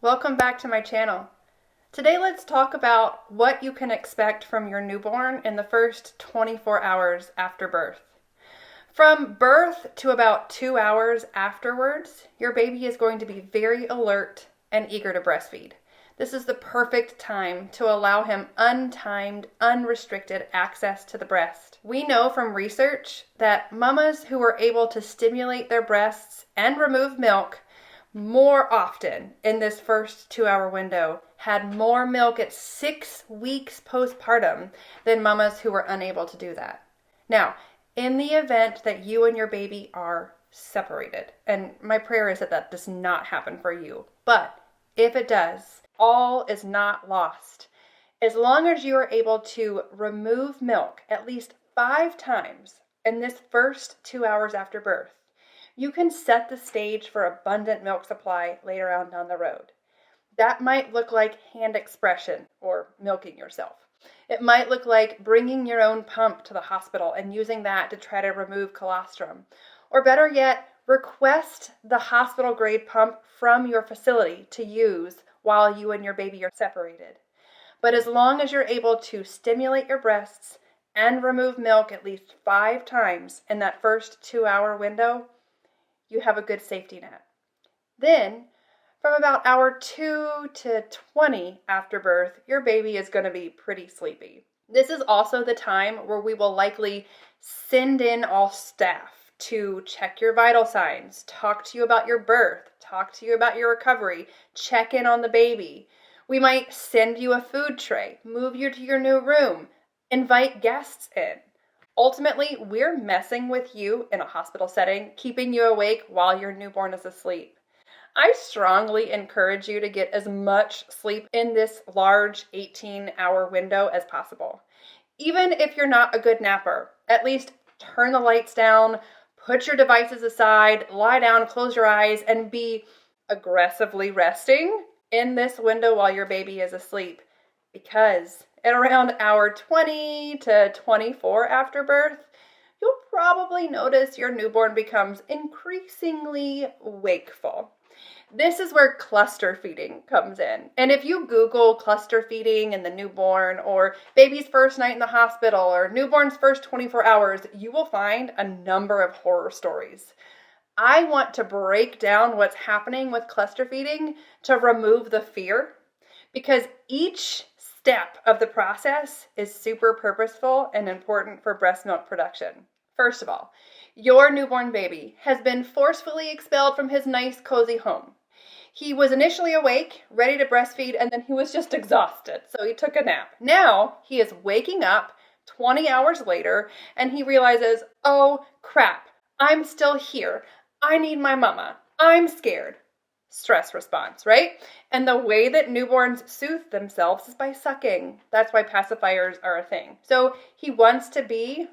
Welcome back to my channel. Today let's talk about what you can expect from your newborn in the first 24 hours after birth. From birth to about 2 hours afterwards, your baby is going to be very alert and eager to breastfeed. This is the perfect time to allow him untimed, unrestricted access to the breast. We know from research that mamas who were able to stimulate their breasts and remove milk more often in this first 2-hour window had more milk at 6 weeks postpartum than mamas who were unable to do that. Now, in the event that you and your baby are separated, and my prayer is that that does not happen for you, but if it does, all is not lost. As long as you are able to remove milk at least 5 times in this first 2 hours after birth, you can set the stage for abundant milk supply later on down the road. That might look like hand expression or milking yourself. It might look like bringing your own pump to the hospital and using that to try to remove colostrum. Or better yet, request the hospital grade pump from your facility to use while you and your baby are separated. But as long as you're able to stimulate your breasts and remove milk at least 5 times in that first 2-hour window, you have a good safety net. Then, from about hour 2 to 20 after birth, your baby is going to be pretty sleepy. This is also the time where we will likely send in all staff to check your vital signs, talk to you about your birth, talk to you about your recovery, check in on the baby. We might send you a food tray, move you to your new room, invite guests in. Ultimately, we're messing with you in a hospital setting, keeping you awake while your newborn is asleep. I strongly encourage you to get as much sleep in this large 18-hour window as possible. Even if you're not a good napper, at least turn the lights down, put your devices aside, lie down, close your eyes, and be aggressively resting in this window while your baby is asleep. Because at around hour 20 to 24 after birth, you'll probably notice your newborn becomes increasingly wakeful. This is where cluster feeding comes in. And if you Google cluster feeding in the newborn, or baby's first night in the hospital, or newborn's first 24 hours, you will find a number of horror stories. I want to break down what's happening with cluster feeding to remove the fear, because each step of the process is super purposeful and important for breast milk production. First of all, your newborn baby has been forcefully expelled from his nice, cozy home. He was initially awake, ready to breastfeed, and then he was just exhausted, so he took a nap. Now he is waking up 20 hours later, and he realizes, oh crap, I'm still here. I need my mama. I'm scared. Stress response, right? And the way that newborns soothe themselves is by sucking. That's why pacifiers are a thing. So he wants to be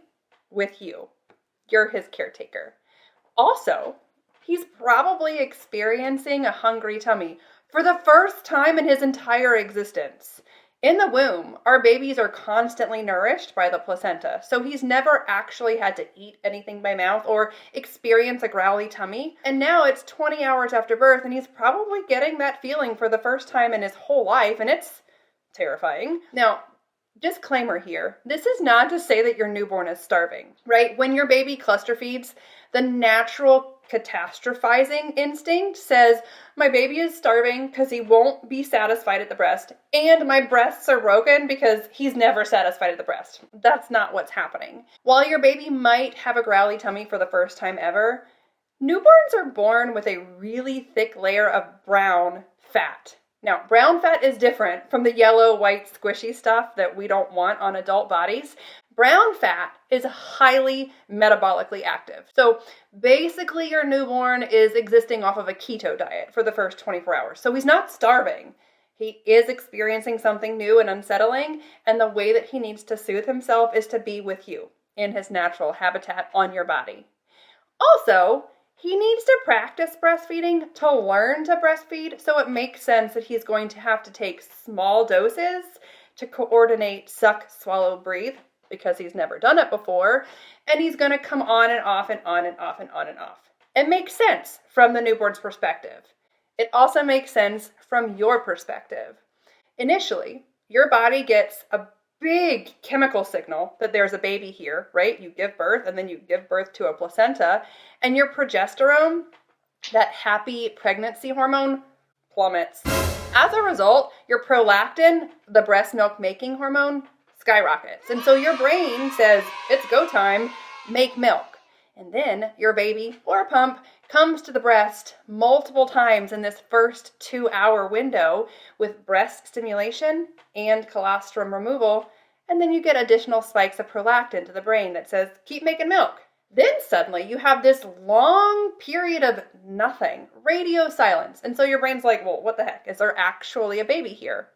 with you. You're his caretaker. Also, he's probably experiencing a hungry tummy for the first time in his entire existence. In the womb, our babies are constantly nourished by the placenta, so he's never actually had to eat anything by mouth or experience a growly tummy. And now it's 20 hours after birth, and he's probably getting that feeling for the first time in his whole life, and it's terrifying. Now, disclaimer here, this is not to say that your newborn is starving, right? When your baby cluster feeds, the natural catastrophizing instinct says, my baby is starving because he won't be satisfied at the breast, and my breasts are broken because he's never satisfied at the breast. That's not what's happening. While your baby might have a growly tummy for the first time ever, newborns are born with a really thick layer of brown fat. Now, brown fat is different from the yellow, white, squishy stuff that we don't want on adult bodies. Brown fat is highly metabolically active. So basically your newborn is existing off of a keto diet for the first 24 hours. So he's not starving. He is experiencing something new and unsettling, and the way that he needs to soothe himself is to be with you in his natural habitat on your body. Also, he needs to practice breastfeeding to learn to breastfeed, so it makes sense that he's going to have to take small doses to coordinate suck, swallow, breathe, because he's never done it before, and he's going to come on and off and on and off and on and off. It makes sense from the newborn's perspective. It also makes sense from your perspective. Initially, your body gets a big chemical signal that there's a baby here, right? You give birth and then you give birth to a placenta, and your progesterone, that happy pregnancy hormone, plummets. As a result, your prolactin, the breast milk making hormone, skyrockets. And so your brain says, it's go time, make milk. And then your baby or pump comes to the breast multiple times in this first 2-hour window with breast stimulation and colostrum removal. And then you get additional spikes of prolactin to the brain that says, keep making milk. Then suddenly you have this long period of nothing, radio silence. And so your brain's like, well, what the heck? Is there actually a baby here?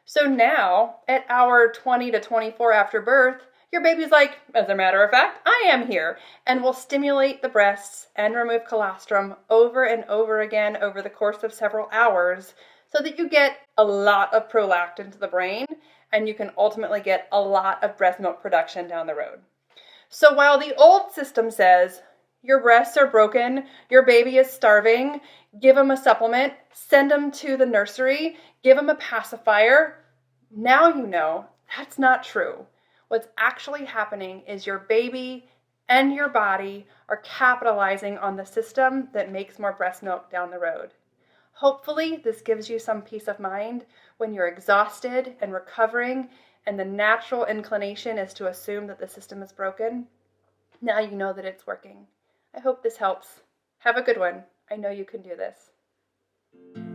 So now at hour 20 to 24 after birth, your baby's like, as a matter of fact, I am here, and will stimulate the breasts and remove colostrum over and over again over the course of several hours so that you get a lot of prolactin to the brain and you can ultimately get a lot of breast milk production down the road. So while the old system says, your breasts are broken, your baby is starving, give them a supplement, send them to the nursery, give them a pacifier, now you know that's not true. What's actually happening is your baby and your body are capitalizing on the system that makes more breast milk down the road. Hopefully, this gives you some peace of mind when you're exhausted and recovering, and the natural inclination is to assume that the system is broken. Now you know that it's working. I hope this helps. Have a good one. I know you can do this.